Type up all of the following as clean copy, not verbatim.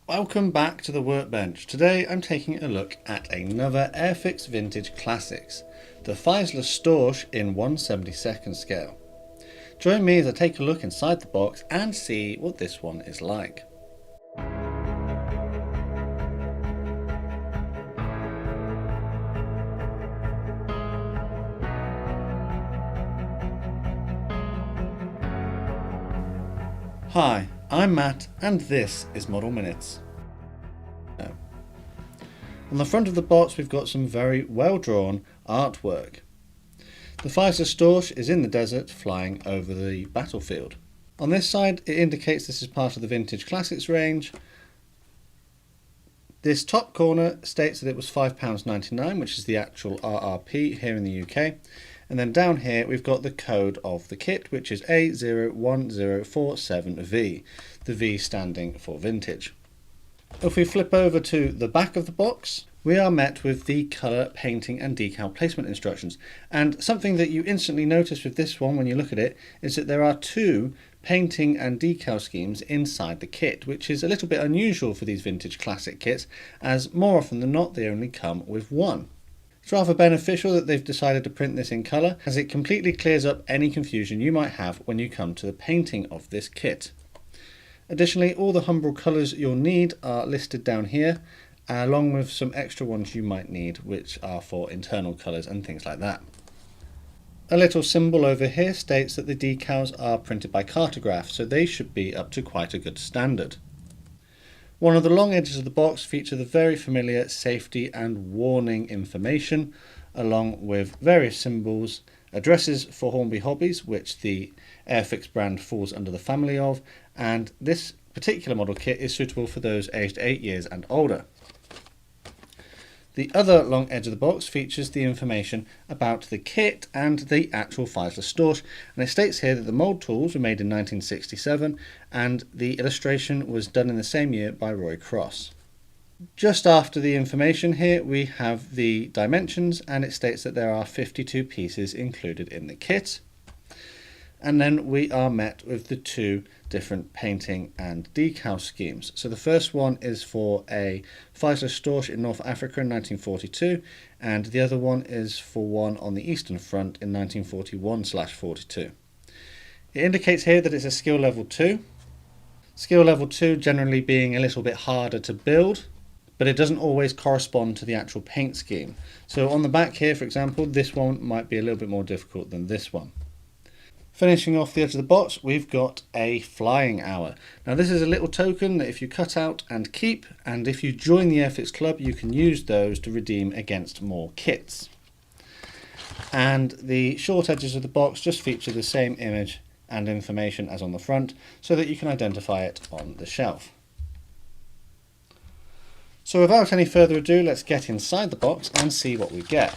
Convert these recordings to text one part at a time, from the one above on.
Welcome back to the workbench. Today I'm taking a look at another Airfix Vintage Classics, the Fieseler Storch in 1/72 scale. Join me as I take a look inside the box and see what this one is like. Hi, I'm Matt and this is Model Minutes. On the front of the box we've got some very well drawn artwork. The Fieseler Storch is in the desert flying over the battlefield. On this side it indicates this is part of the Vintage Classics range. This top corner states that it was £5.99, which is the actual RRP here in the UK. And then down here we've got the code of the kit, which is A01047V, the V standing for vintage. If we flip over to the back of the box, we are met with the colour, painting and decal placement instructions. And something that you instantly notice with this one when you look at it is that there are two painting and decal schemes inside the kit, which is a little bit unusual for these vintage classic kits, as more often than not they only come with one. It's rather beneficial that they've decided to print this in colour, as it completely clears up any confusion you might have when you come to the painting of this kit. Additionally, all the Humbrol colours you'll need are listed down here, along with some extra ones you might need, which are for internal colours and things like that. A little symbol over here states that the decals are printed by Cartograph, so they should be up to quite a good standard. One of the long edges of the box feature the very familiar safety and warning information, along with various symbols, addresses for Hornby Hobbies, which the Airfix brand falls under the family of, and this particular model kit is suitable for those aged 8 years and older. The other long edge of the box features the information about the kit and the actual Fieseler Storch, and it states here that the mould tools were made in 1967 and the illustration was done in the same year by Roy Cross. Just after the information here we have the dimensions, and it states that there are 52 pieces included in the kit. And then we are met with the two different painting and decal schemes. So the first one is for a Fieseler Storch in North Africa in 1942, and the other one is for one on the Eastern Front in 1941/42. It indicates here that it's a skill level 2. Skill level 2 generally being a little bit harder to build, but it doesn't always correspond to the actual paint scheme. So on the back here, for example, this one might be a little bit more difficult than this one. Finishing off the edge of the box, we've got a flying hour. Now this is a little token that if you cut out and keep, and if you join the Airfix Club, you can use those to redeem against more kits. And the short edges of the box just feature the same image and information as on the front, so that you can identify it on the shelf. So without any further ado, let's get inside the box and see what we get.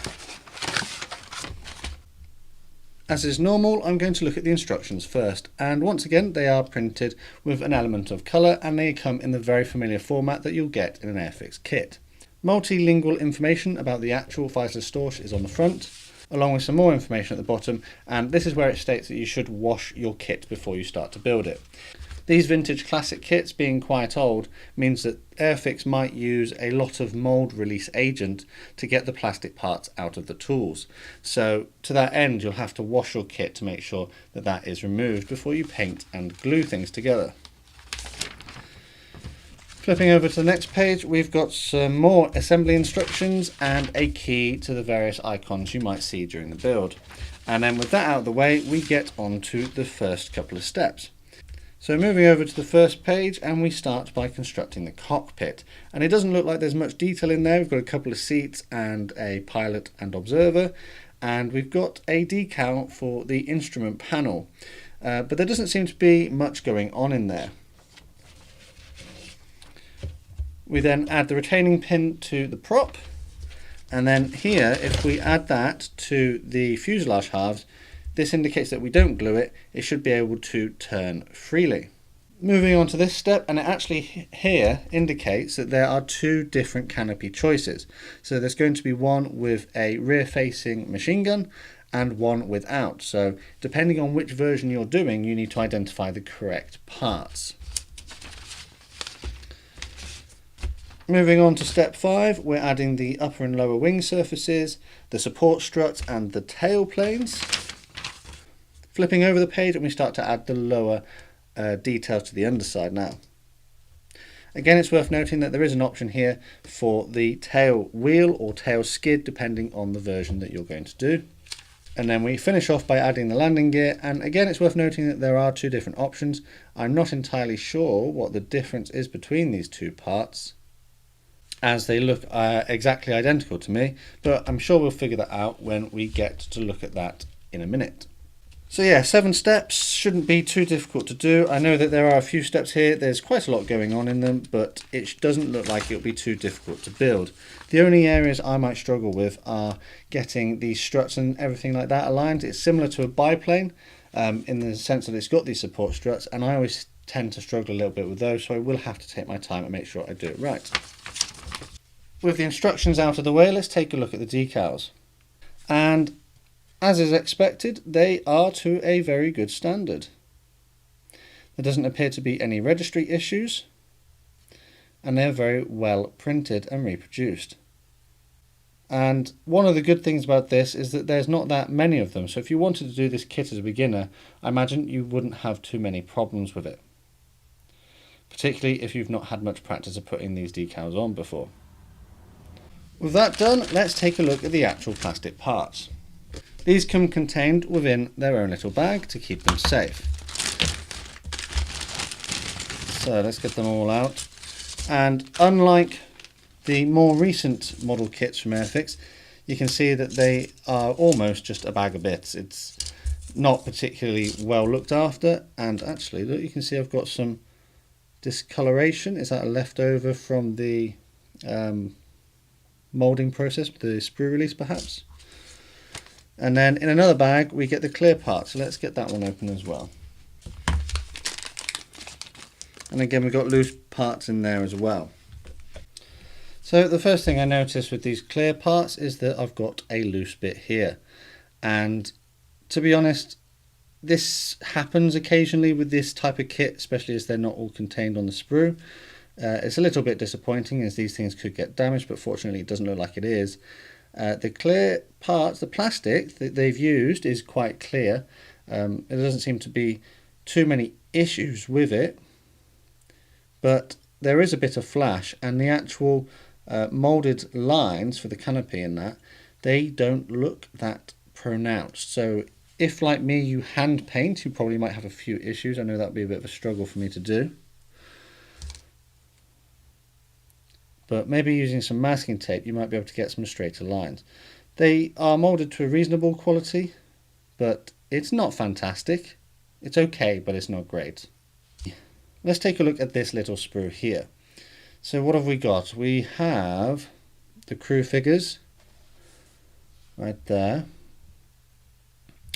As is normal, I'm going to look at the instructions first, and once again they are printed with an element of colour, and they come in the very familiar format that you'll get in an Airfix kit. Multilingual information about the actual Fieseler Storch is on the front, along with some more information at the bottom, and this is where it states that you should wash your kit before you start to build it. These vintage classic kits being quite old means that Airfix might use a lot of mould release agent to get the plastic parts out of the tools. So to that end you'll have to wash your kit to make sure that that is removed before you paint and glue things together. Flipping over to the next page, we've got some more assembly instructions and a key to the various icons you might see during the build. And then with that out of the way, we get on to the first couple of steps. So moving over to the first page, and we start by constructing the cockpit. And it doesn't look like there's much detail in there. We've got a couple of seats and a pilot and observer, and we've got a decal for the instrument panel. But there doesn't seem to be much going on in there. We then add the retaining pin to the prop, and then here if we add that to the fuselage halves, this indicates that we don't glue it, it should be able to turn freely. Moving on to this step, and it actually here indicates that there are two different canopy choices. So there's going to be one with a rear facing machine gun and one without. So depending on which version you're doing, you need to identify the correct parts. Moving on to step 5, we're adding the upper and lower wing surfaces, the support struts and the tail planes. Flipping over the page and we start to add the lower details to the underside now. Again, it's worth noting that there is an option here for the tail wheel or tail skid depending on the version that you're going to do. And then we finish off by adding the landing gear, and again it's worth noting that there are two different options. I'm not entirely sure what the difference is between these two parts, as they look exactly identical to me, but I'm sure we'll figure that out when we get to look at that in a minute. So yeah, 7 steps shouldn't be too difficult to do. I know that there are a few steps here, there's quite a lot going on in them, but it doesn't look like it'll be too difficult to build. The only areas I might struggle with are getting the struts and everything like that aligned. It's similar to a biplane in the sense that it's got these support struts, and I always tend to struggle a little bit with those, so I will have to take my time and make sure I do it right. With the instructions out of the way, let's take a look at the decals. And as is expected, they are to a very good standard. There doesn't appear to be any registry issues, and they're very well printed and reproduced. And one of the good things about this is that there's not that many of them, so if you wanted to do this kit as a beginner, I imagine you wouldn't have too many problems with it, particularly if you've not had much practice of putting these decals on before. With that done, let's take a look at the actual plastic parts. These come contained within their own little bag to keep them safe. So let's get them all out. And unlike the more recent model kits from Airfix, you can see that they are almost just a bag of bits. It's not particularly well looked after, and actually look, you can see I've got some discoloration. Is that a leftover from the moulding process, the sprue release perhaps? And then in another bag we get the clear part, so let's get that one open as well. And again we've got loose parts in there as well. So the first thing I notice with these clear parts is that I've got a loose bit here, and to be honest, this happens occasionally with this type of kit, especially as they're not all contained on the sprue. It's a little bit disappointing as these things could get damaged, but fortunately it doesn't look like it is. The clear parts, the plastic that they've used is quite clear. There doesn't seem to be too many issues with it, but there is a bit of flash, and the actual moulded lines for the canopy and that, they don't look that pronounced. So if, like me, you hand paint, you probably might have a few issues. I know that would be a bit of a struggle for me to do. But maybe using some masking tape you might be able to get some straighter lines. They are moulded to a reasonable quality, but it's not fantastic. It's okay, but it's not great. Let's take a look at this little sprue here. So what have we got? We have the crew figures right there,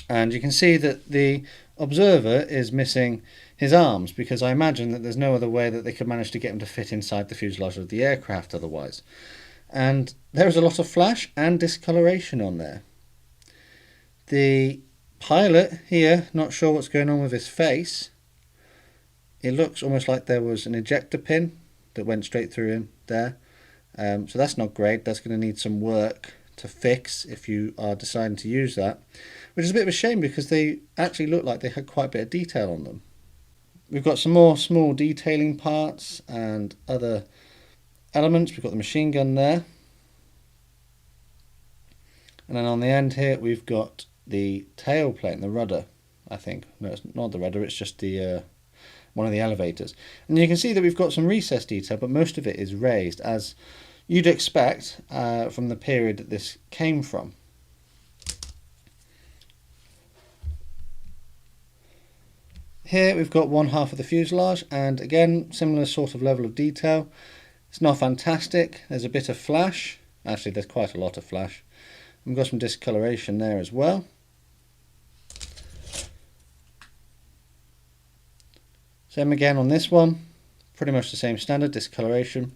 and you can see that the observer is missing his arms, because I imagine that there's no other way that they could manage to get him to fit inside the fuselage of the aircraft otherwise. And there is a lot of flash and discoloration on there. The pilot here, not sure what's going on with his face. It looks almost like there was an ejector pin that went straight through him there. So that's not great. That's going to need some work to fix if you are deciding to use that, which is a bit of a shame because they actually look like they had quite a bit of detail on them. We've got some more small detailing parts and other elements. We've got the machine gun there, and then on the end here we've got the tail plane, the rudder, I think. No, it's not the rudder, it's just the one of the elevators. And you can see that we've got some recessed detail, but most of it is raised, as you'd expect from the period that this came from. Here we've got one half of the fuselage, and again similar sort of level of detail. It's not fantastic. There's a bit of flash. Actually, there's quite a lot of flash. We've got some discoloration there as well. Same again on this one. Pretty much the same standard, discoloration.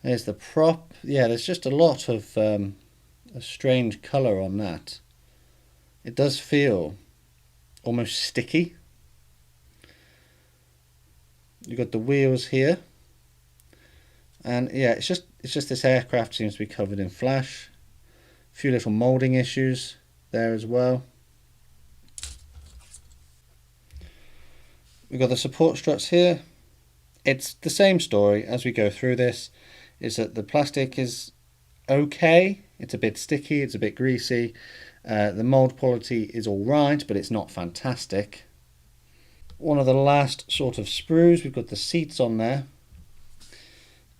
There's the prop. Yeah, there's just a lot of a strange colour on that. It does feel almost sticky. You've got the wheels here, and yeah, it's just this aircraft seems to be covered in flash. A few little moulding issues there as well. We've got the support struts here. It's the same story as we go through this, is that the plastic is okay. It's a bit sticky, it's a bit greasy. The mould quality is alright, but it's not fantastic. One of the last sort of sprues, we've got the seats on there.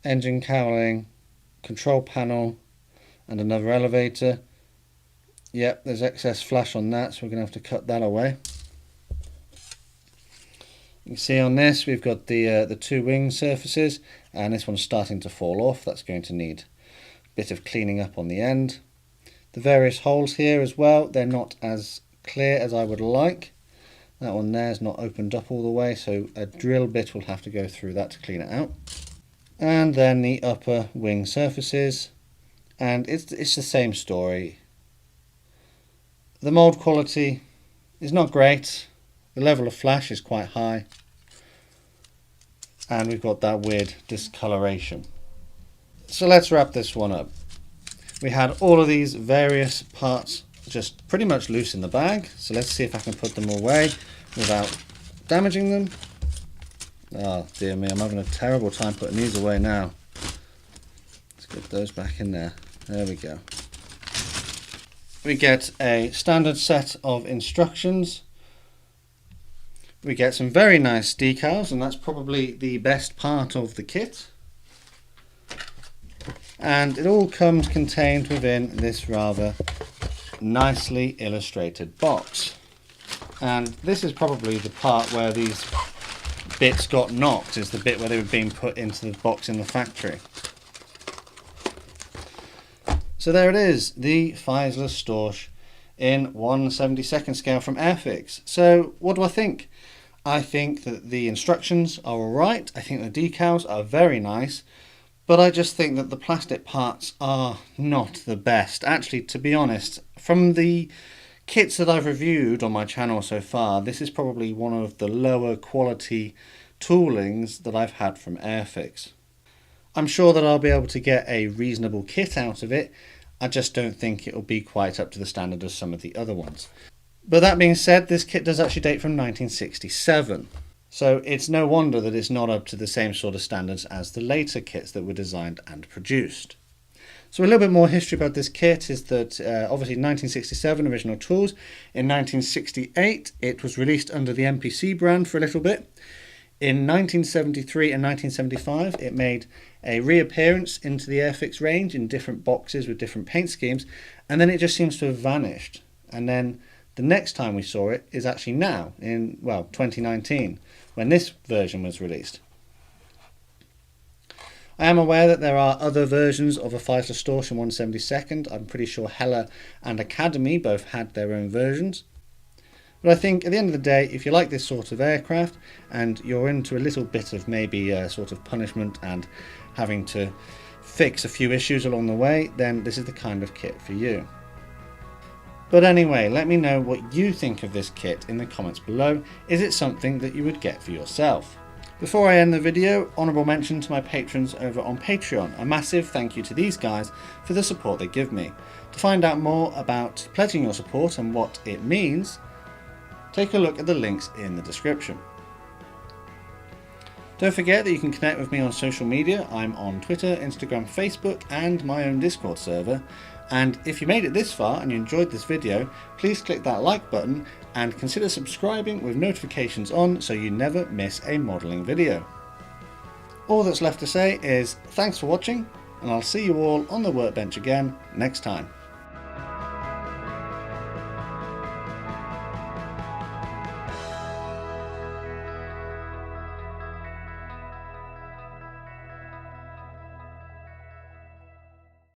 Engine cowling, control panel, and another elevator. Yep, there's excess flash on that, so we're going to have to cut that away. You can see on this we've got the two wing surfaces, and this one's starting to fall off. That's going to need a bit of cleaning up on the end. The various holes here as well, they're not as clear as I would like. That one there is not opened up all the way, so a drill bit will have to go through that to clean it out. And then the upper wing surfaces, and it's the same story. The mould quality is not great. The level of flash is quite high, and we've got that weird discoloration. So let's wrap this one up. We had all of these various parts just pretty much loose in the bag, so let's see if I can put them away without damaging them. Oh dear me, I'm having a terrible time putting these away now. Let's get those back in there. There we go. We get a standard set of instructions. We get some very nice decals, and that's probably the best part of the kit. And it all comes contained within this rather nicely illustrated box. And this is probably the part where these bits got knocked, is the bit where they were being put into the box in the factory. So there it is, the Fieseler Storch in 1/72nd scale from Airfix. So what do I think? I think that the instructions are alright, I think the decals are very nice, but I just think that the plastic parts are not the best. Actually, to be honest, from the kits that I've reviewed on my channel so far, this is probably one of the lower quality toolings that I've had from Airfix. I'm sure that I'll be able to get a reasonable kit out of it. I just don't think it'll be quite up to the standard of some of the other ones. But that being said, this kit does actually date from 1967. So it's no wonder that it's not up to the same sort of standards as the later kits that were designed and produced. So a little bit more history about this kit is that obviously 1967 original tools. In 1968 it was released under the MPC brand for a little bit. In 1973 and 1975 it made a reappearance into the Airfix range in different boxes with different paint schemes, and then it just seems to have vanished. And then the next time we saw it is actually now in, well, 2019, when this version was released. I am aware that there are other versions of a Fieseler Storch in 1/72nd. I'm pretty sure Hella and Academy both had their own versions. But I think at the end of the day, if you like this sort of aircraft and you're into a little bit of maybe sort of punishment and having to fix a few issues along the way, then this is the kind of kit for you. But anyway, let me know what you think of this kit in the comments below. Is it something that you would get for yourself? Before I end the video, honourable mention to my patrons over on Patreon. A massive thank you to these guys for the support they give me. To find out more about pledging your support and what it means, take a look at the links in the description. Don't forget that you can connect with me on social media. I'm on Twitter, Instagram, Facebook and my own Discord server. And if you made it this far and you enjoyed this video, please click that like button and consider subscribing with notifications on so you never miss a modelling video. All that's left to say is thanks for watching, and I'll see you all on the workbench again next time.